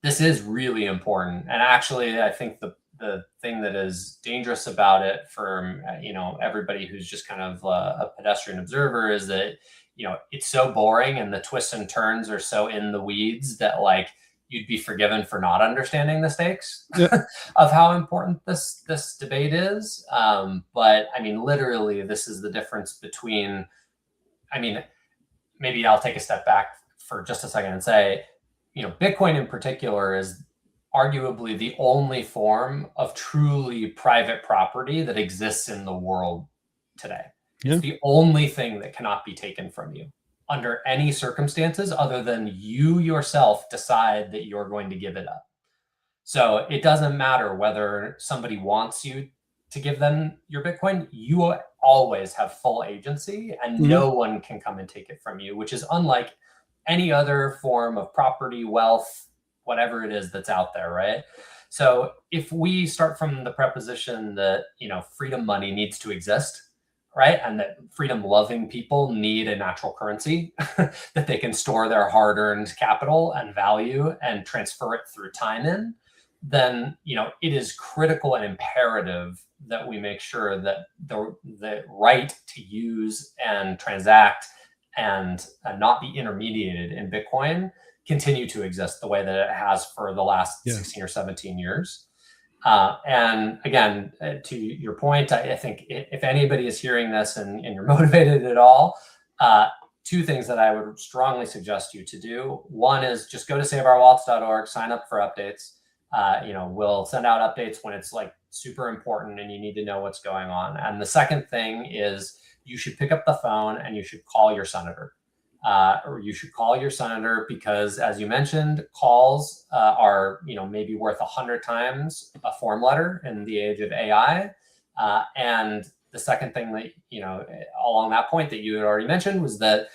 B: this is really important. And actually, I think the thing that is dangerous about it for, everybody who's just kind of a pedestrian observer is that, it's so boring and the twists and turns are so in the weeds that like, you'd be forgiven for not understanding the stakes of how important this debate is. But I mean, literally, this is the difference between, maybe I'll take a step back for just a second and say, Bitcoin in particular is arguably the only form of truly private property that exists in the world today.
A: Yeah.
B: It's the only thing that cannot be taken from you under any circumstances other than you yourself decide that you're going to give it up. So it doesn't matter whether somebody wants you to give them your Bitcoin, you always have full agency and no one can come and take it from you, which is unlike any other form of property, wealth, whatever it is that's out there, right? So if we start from the preposition that, freedom money needs to exist, right? And that freedom loving people need a natural currency that they can store their hard earned capital and value and transfer it through time in, then, it is critical and imperative that we make sure that the right to use and transact and not be intermediated in Bitcoin continue to exist the way that it has for the last 16 or 17 years. And again, to your point, I think if anybody is hearing this and you're motivated at all, two things that I would strongly suggest you to do. One is just go to saveourwallets.org, sign up for updates. We'll send out updates when it's like super important and you need to know what's going on. And the second thing is you should pick up the phone and you should call your senator. Or you should call your senator because, as you mentioned, calls are maybe worth 100 times a form letter in the age of AI. And the second thing that along that point that you had already mentioned was that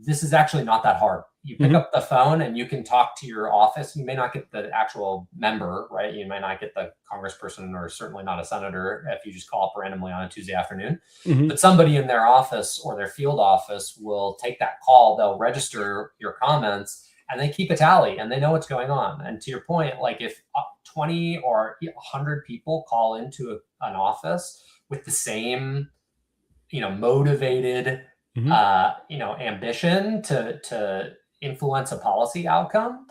B: this is actually not that hard. You pick up the phone and you can talk to your office. You may not get the actual member, right? You might not get the congressperson or certainly not a senator if you just call up randomly on a Tuesday afternoon. But somebody in their office or their field office will take that call. They'll register your comments and they keep a tally and they know what's going on. And to your point, like if 20 or 100 people call into an office with the same, motivated, ambition to influence a policy outcome,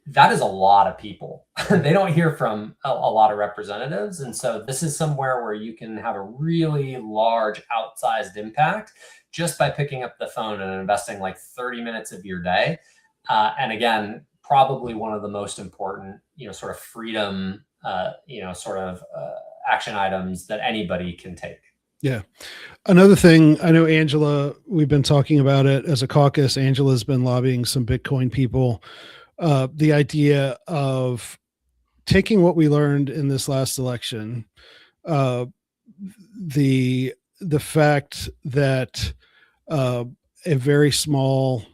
B: that is a lot of people. They don't hear from a lot of representatives. And so this is somewhere where you can have a really large outsized impact just by picking up the phone and investing like 30 minutes of your day. And again, probably one of the most important, sort of freedom, action items that anybody can take.
A: Yeah. Another thing, I know Angela, we've been talking about it as a caucus. Angela's been lobbying some Bitcoin people. The idea of taking what we learned in this last election, the fact that a very small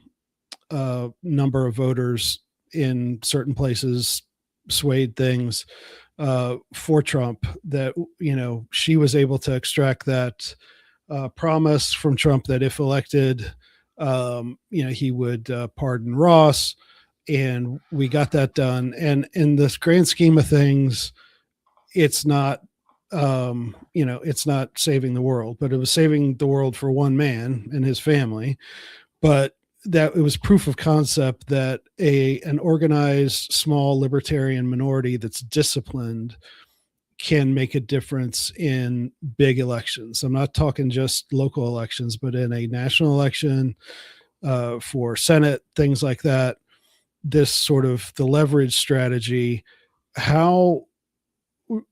A: number of voters in certain places swayed things for Trump, that she was able to extract that promise from Trump that if elected, he would pardon Ross, and we got that done. And in this grand scheme of things, it's not it's not saving the world, but it was saving the world for one man and his family. But that it was proof of concept that an organized small libertarian minority that's disciplined can make a difference in big elections. I'm not talking just local elections, but in a national election, for Senate, things like that. This sort of the leverage strategy.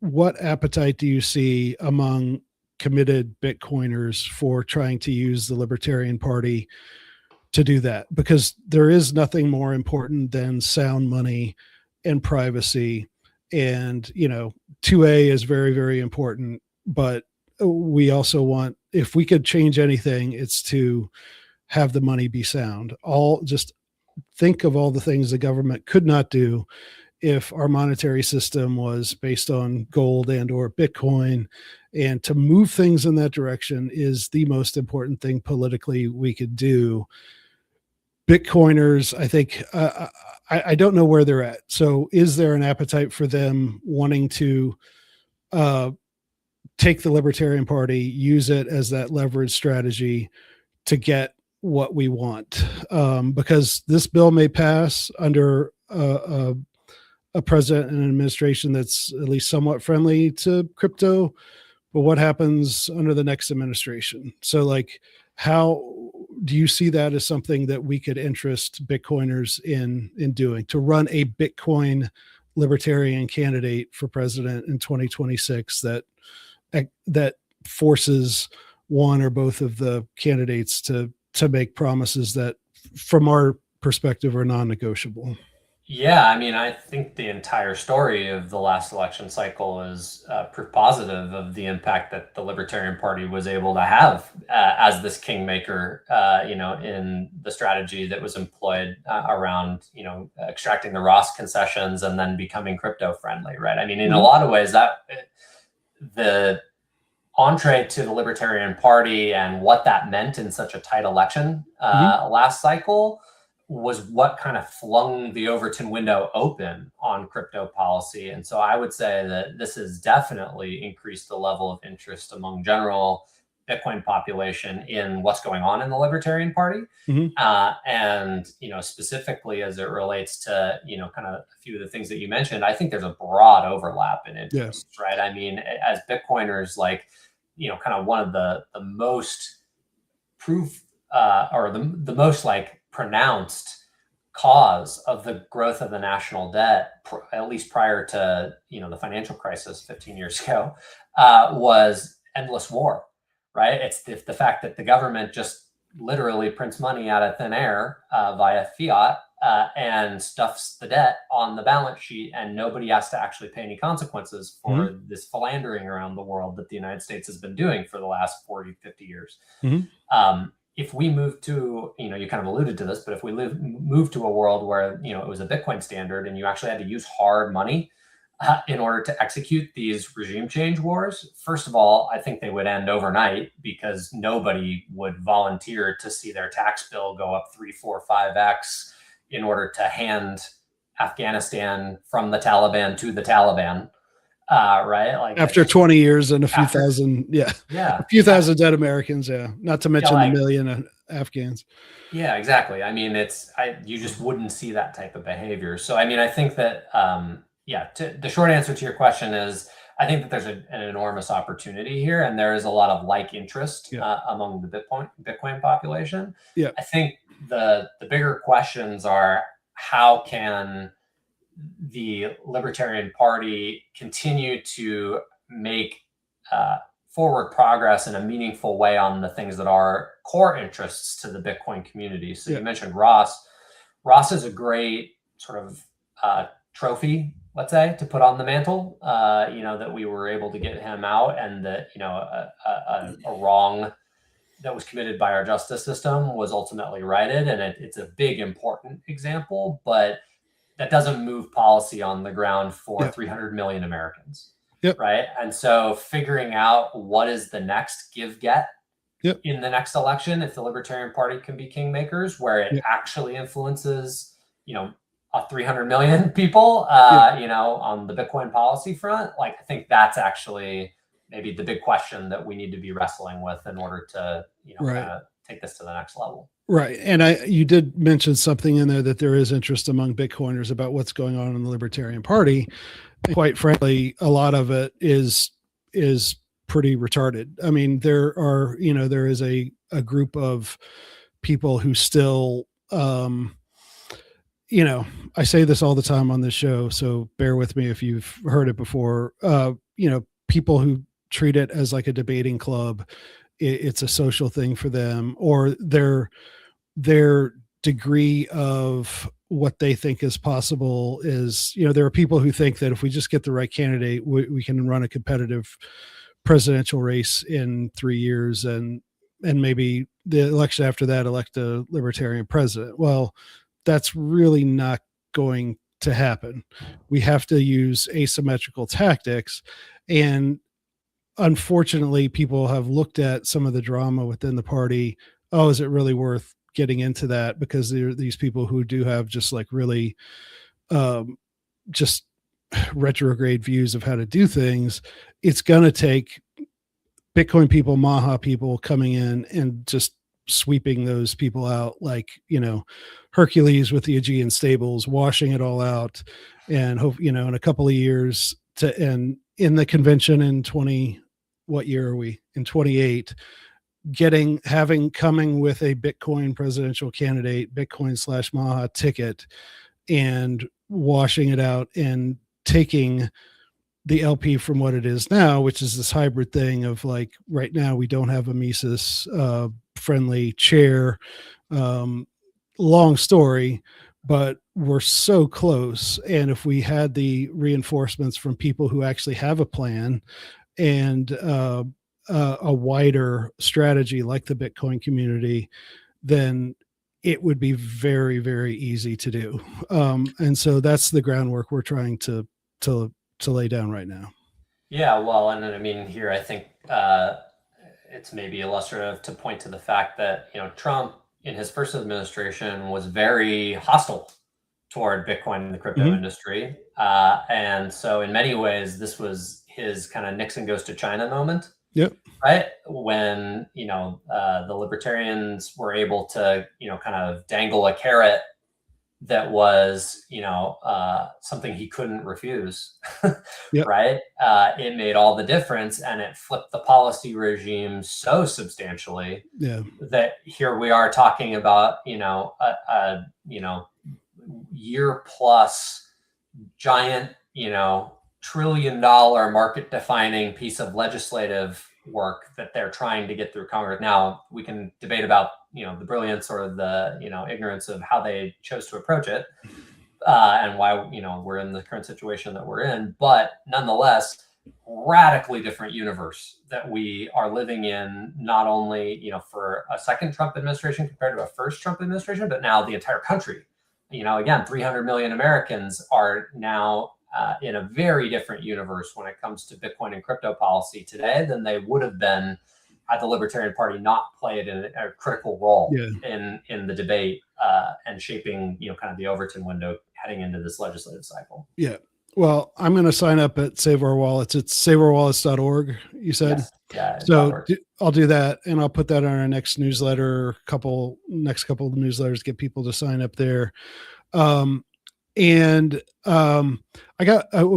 A: What appetite do you see among committed Bitcoiners for trying to use the Libertarian Party to do that? Because there is nothing more important than sound money and privacy. And 2A is very, very important, but we also want, if we could change anything, it's to have the money be sound. Just think of all the things the government could not do if our monetary system was based on gold and or Bitcoin. And to move things in that direction is the most important thing politically we could do. Bitcoiners, I think, I don't know where they're at. So is there an appetite for them wanting to take the Libertarian Party, use it as that leverage strategy to get what we want? Because this bill may pass under a president and an administration that's at least somewhat friendly to crypto, but what happens under the next administration? So like, how do you see that as something that we could interest Bitcoiners in doing, to run a Bitcoin libertarian candidate for president in 2026 that forces one or both of the candidates to make promises that from our perspective are non-negotiable?
B: Yeah, I mean, I think the entire story of the last election cycle is proof positive of the impact that the Libertarian Party was able to have as this kingmaker, in the strategy that was employed around, extracting the Ross concessions and then becoming crypto friendly, right? I mean, in a lot of ways, that the entree to the Libertarian Party and what that meant in such a tight election last cycle was what kind of flung the Overton window open on crypto policy. And so I would say that this has definitely increased the level of interest among general Bitcoin population in what's going on in the Libertarian Party. And, specifically as it relates to, kind of a few of the things that you mentioned, I think there's a broad overlap in interests, right? I mean, as Bitcoiners, like, kind of one of the most proof or the most like pronounced cause of the growth of the national debt, at least prior to the financial crisis 15 years ago, was endless war, right? It's the fact that the government just literally prints money out of thin air via fiat and stuffs the debt on the balance sheet, and nobody has to actually pay any consequences for this philandering around the world that the United States has been doing for the last 40, 50 years. If we move to, you kind of alluded to this, but if we move to a world where, it was a Bitcoin standard and you actually had to use hard money in order to execute these regime change wars, first of all, I think they would end overnight because nobody would volunteer to see their tax bill go up 3, 4, 5x in order to hand Afghanistan from the Taliban to the Taliban. Right?
A: Like after 20 years and a few thousand, a few thousand dead Americans, not to mention the million Afghans.
B: Yeah, exactly. I mean, you just wouldn't see that type of behavior. So, I mean, I think that, the short answer to your question is, I think that there's an enormous opportunity here, and there is a lot of like interest among the Bitcoin population. I think the bigger questions are, how can the Libertarian Party continue to make forward progress in a meaningful way on the things that are core interests to the Bitcoin community? So you mentioned Ross. Ross is a great sort of trophy, let's say, to put on the mantle, that we were able to get him out, and that, a wrong that was committed by our justice system was ultimately righted. And it's a big, important example, but that doesn't move policy on the ground for 300 million Americans. Right. And so figuring out what is the next give-get in the next election, if the Libertarian Party can be kingmakers, where it actually influences, 300 million people, on the Bitcoin policy front, like, I think that's actually maybe the big question that we need to be wrestling with in order to, kind of take this to the next level.
A: Right. And you did mention something in there that there is interest among Bitcoiners about what's going on in the Libertarian Party. And quite frankly, a lot of it is pretty retarded. I mean, there is a group of people who still, I say this all the time on this show, so bear with me if you've heard it before. People who treat it as like a debating club. It's a social thing for them, or their degree of what they think is possible is, there are people who think that if we just get the right candidate, we can run a competitive presidential race in 3 years, and maybe the election after that elect a libertarian president. Well, that's really not going to happen. We have to use asymmetrical tactics, and unfortunately, people have looked at some of the drama within the party. Oh, is it really worth getting into that? Because there are these people who do have just like really just retrograde views of how to do things. It's going to take Bitcoin people, Maha people coming in and just sweeping those people out, like, Hercules with the Aegean stables, washing it all out, and hope, in a couple of years and in the convention in what year are we in 28, coming with a Bitcoin presidential candidate, Bitcoin / Maha ticket, and washing it out and taking the LP from what it is now, which is this hybrid thing of, like, right now we don't have a Mises friendly chair. Long story, but we're so close. And if we had the reinforcements from people who actually have a plan and a wider strategy like the Bitcoin community, then it would be very, very easy to do. And so that's the groundwork we're trying to lay down right now.
B: Yeah, well, and I mean, here I think it's maybe illustrative to point to the fact that, Trump in his first administration was very hostile toward Bitcoin and the crypto industry. And so in many ways, this was his kind of Nixon goes to China moment.
A: Yep.
B: Right. When, the libertarians were able to, kind of dangle a carrot that was, something he couldn't refuse.
A: Yep.
B: Right. It made all the difference, and it flipped the policy regime so substantially that here we are talking about, a year plus giant, $1 trillion market defining piece of legislative work that they're trying to get through Congress. Now we can debate about, the brilliance or the, ignorance of how they chose to approach it, and why, we're in the current situation that we're in, but nonetheless, radically different universe that we are living in, not only, for a second Trump administration compared to a first Trump administration, but now the entire country. Again, 300 million Americans are now in a very different universe when it comes to Bitcoin and crypto policy today than they would have been had the Libertarian Party not played a critical role in the debate and shaping, kind of the Overton window heading into this legislative cycle.
A: Yeah. Well, I'm going to sign up at Save Our Wallets. It's saveourwallets.org, you said?
B: Yes. Yeah.
A: So I'll do that, and I'll put that on our next newsletter, next couple of newsletters to get people to sign up there. We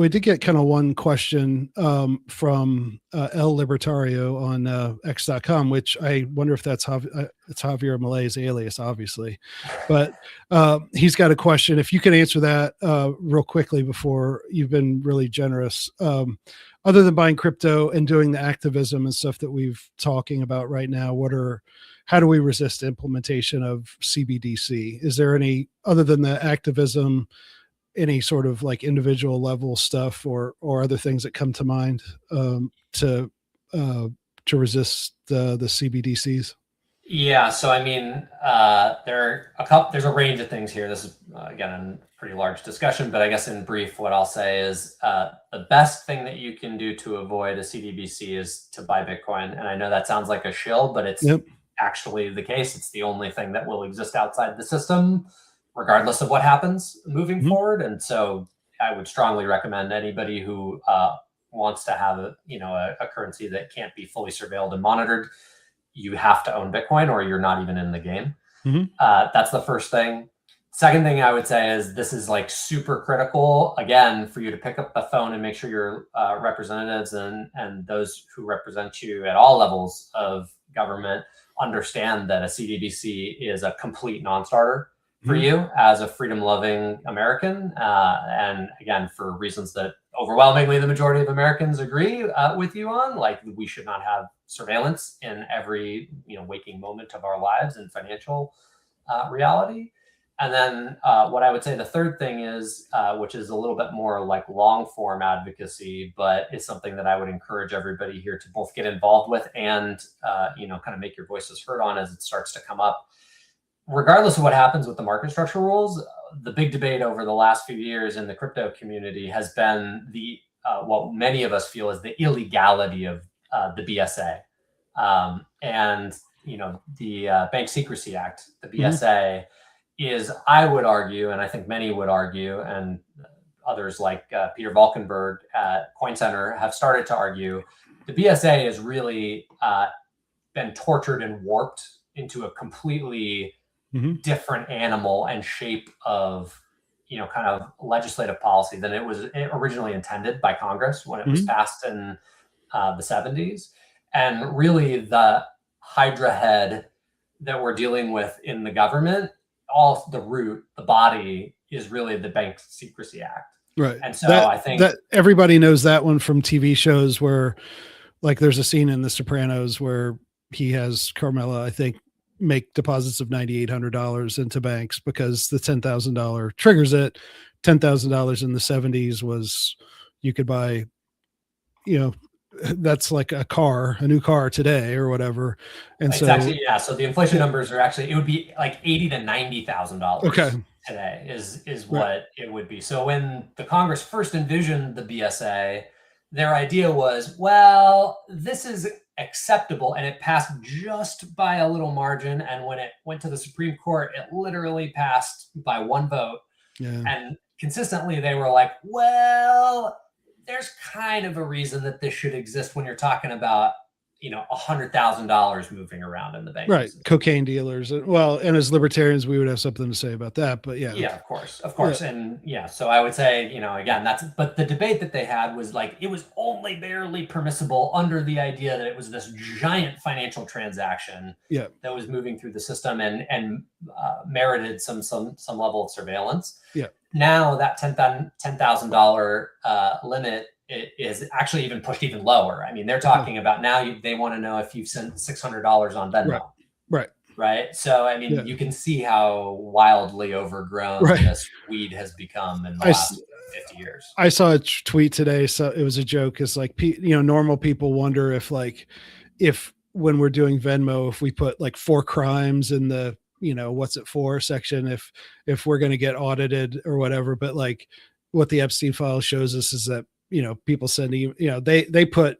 A: did get kind of one question from El Libertario on X.com, which I wonder if it's Javier Malay's alias, obviously, but he's got a question. If you could answer that real quickly, before you've been really generous. Other than buying crypto and doing the activism and stuff that we've talking about right now, how do we resist implementation of CBDC? Is there any, other than the activism, any sort of like individual level stuff or other things that come to mind to resist the CBDCs?
B: Yeah. So, I mean, there's a range of things here. This is, again, a pretty large discussion, but I guess in brief, what I'll say is the best thing that you can do to avoid a CBDC is to buy Bitcoin. And I know that sounds like a shill, but it's actually the case. It's the only thing that will exist outside the system, regardless of what happens moving forward. And so I would strongly recommend anybody who wants to have a currency that can't be fully surveilled and monitored, you have to own Bitcoin or you're not even in the game. That's the first thing. Second thing I would say is this is like super critical, again, for you to pick up the phone and make sure your representatives and those who represent you at all levels of government understand that a CBDC is a complete non-starter for you as a freedom-loving American. And again, for reasons that overwhelmingly the majority of Americans agree with you on, like we should not have surveillance in every waking moment of our lives and financial reality. And then what I would say the third thing is, which is a little bit more like long form advocacy, but it's something that I would encourage everybody here to both get involved with and kind of make your voices heard on as it starts to come up. Regardless of what happens with the market structure rules, the big debate over the last few years in the crypto community has been what many of us feel is the illegality of the BSA. And the Bank Secrecy Act, the BSA, is, I would argue, and I think many would argue, and others like Peter Valkenburg at Coin Center have started to argue, the BSA has really been tortured and warped into a completely different animal and shape of, kind of legislative policy than it was originally intended by Congress when it was passed in the 70s. And really the Hydra head that we're dealing with in the government, all the root, the body is really the Bank Secrecy Act.
A: Right.
B: And so I think
A: that everybody knows that one from TV shows where, like, there's a scene in The Sopranos where he has Carmela, I think, make deposits of $9,800 into banks because the $10,000 triggers it. $10,000 in the 70s was, you could buy, that's like a new car today or whatever. And
B: it's
A: so
B: actually, so the inflation numbers are actually, it would be like $80,000 to $90,000 today is what it would be. So when the Congress first envisioned the BSA, their idea was, well, this is acceptable, and it passed just by a little margin. And when it went to the Supreme Court, it literally passed by one vote.
A: Yeah.
B: And consistently they were like, well, there's kind of a reason that this should exist when you're talking about, $100,000 moving around in the bank.
A: Right. System. Cocaine dealers. Well, and as libertarians, we would have something to say about that, but yeah.
B: Yeah, of course. Yeah. And yeah, so I would say, again, but the debate that they had was like, it was only barely permissible under the idea that it was this giant financial transaction that was moving through the system and merited some level of surveillance.
A: Yeah.
B: Now that $10,000 limit is actually even pushed even lower. I mean, they're talking about now they want to know if you've sent $600 on Venmo. Right. So, I mean, you can see how wildly overgrown this weed has become in the last 50 years.
A: I saw a tweet today. So it was a joke. It's like, normal people wonder if when we're doing Venmo, if we put like 4 crimes in the, what's it for section, if we're going to get audited or whatever. But like what the Epstein file shows us is that, people sending, they put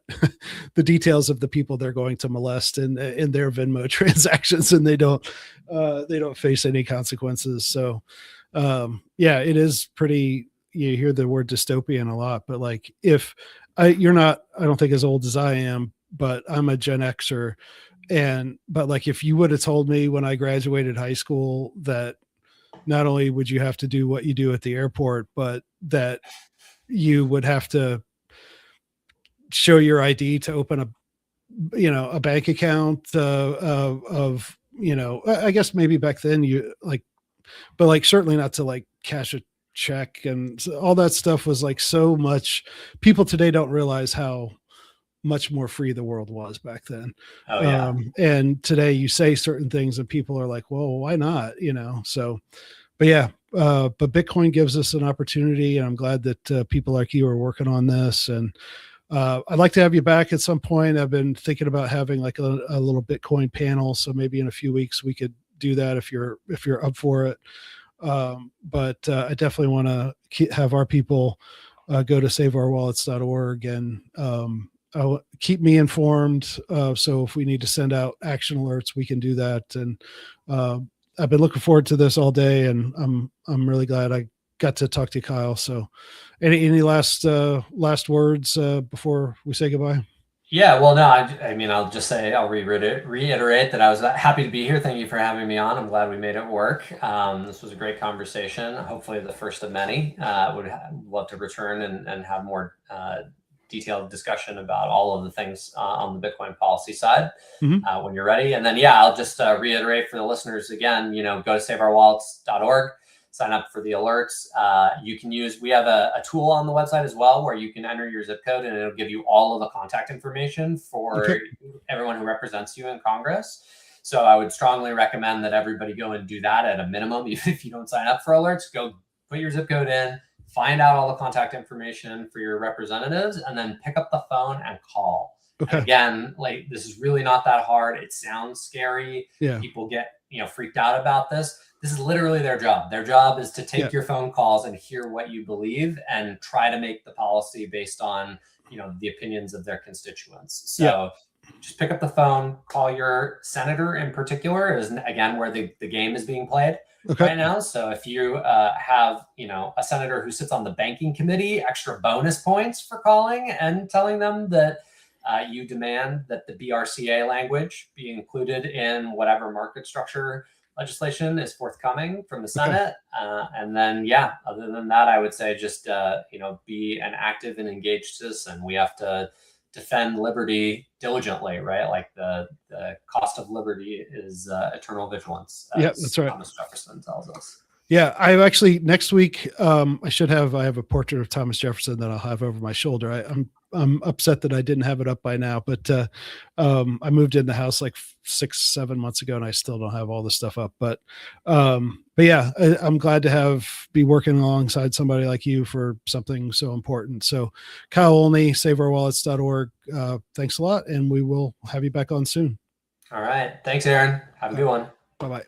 A: the details of the people they're going to molest in their Venmo transactions, and they don't face any consequences. So, it is pretty, you hear the word dystopian a lot, but like, you're not, I don't think as old as I am, but I'm a Gen Xer. But like, if you would have told me when I graduated high school that not only would you have to do what you do at the airport, but that you would have to show your ID to open a bank account I guess maybe back then but like certainly not to like cash a check, and all that stuff was like so much. People today don't realize how much more free the world was back then.
B: Oh, yeah.
A: And today you say certain things and people are like, well, why not? So, but yeah. But Bitcoin gives us an opportunity, and I'm glad that people like you are working on this. And I'd like to have you back at some point. I've been thinking about having like a little Bitcoin panel, so maybe in a few weeks we could do that if you're up for it. But I definitely want to have our people go to saveourwallets.org and keep me informed. So if we need to send out action alerts, we can do that. And I've been looking forward to this all day, and I'm really glad I got to talk to you, Kyle. So any last words before we say goodbye?
B: Yeah, well, no, I mean, I'll just say, I'll reiterate that I was happy to be here. Thank you for having me on. I'm glad we made it work. This was a great conversation. Hopefully the first of many. Would love to return and have more detailed discussion about all of the things on the Bitcoin policy side when you're ready. And then, I'll just reiterate for the listeners again, go to saveourwallets.org, sign up for the alerts. We have a tool on the website as well where you can enter your zip code, and it'll give you all of the contact information for everyone who represents you in Congress. So I would strongly recommend that everybody go and do that at a minimum. Even if you don't sign up for alerts, go put your zip code in, find out all the contact information for your representatives, and then pick up the phone and call. Okay. And again, like, this is really not that hard. It sounds scary. Yeah. People get, freaked out about this. This is literally their job. Their job is to take your phone calls and hear what you believe and try to make the policy based on, the opinions of their constituents. So just pick up the phone, call your senator in particular, is again where the game is being played right now. So if you have, a senator who sits on the banking committee, extra bonus points for calling and telling them that you demand that the BRCA language be included in whatever market structure legislation is forthcoming from the Senate. And then, other than that, I would say just, be an active and engaged citizen. We have to defend liberty diligently, right? Like the cost of liberty is eternal vigilance.
A: That's right.
B: Thomas Jefferson tells us.
A: Yeah, I actually next week I have a portrait of Thomas Jefferson that I'll have over my shoulder. I'm upset that I didn't have it up by now, but I moved in the house like 6-7 months ago, and I still don't have all the stuff up. But yeah, I'm glad to be working alongside somebody like you for something so important. So Kyle Olney, saveourwallets.org. Thanks a lot, and we will have you back on soon.
B: All right. Thanks, Aaron. Have a good one.
A: Bye-bye.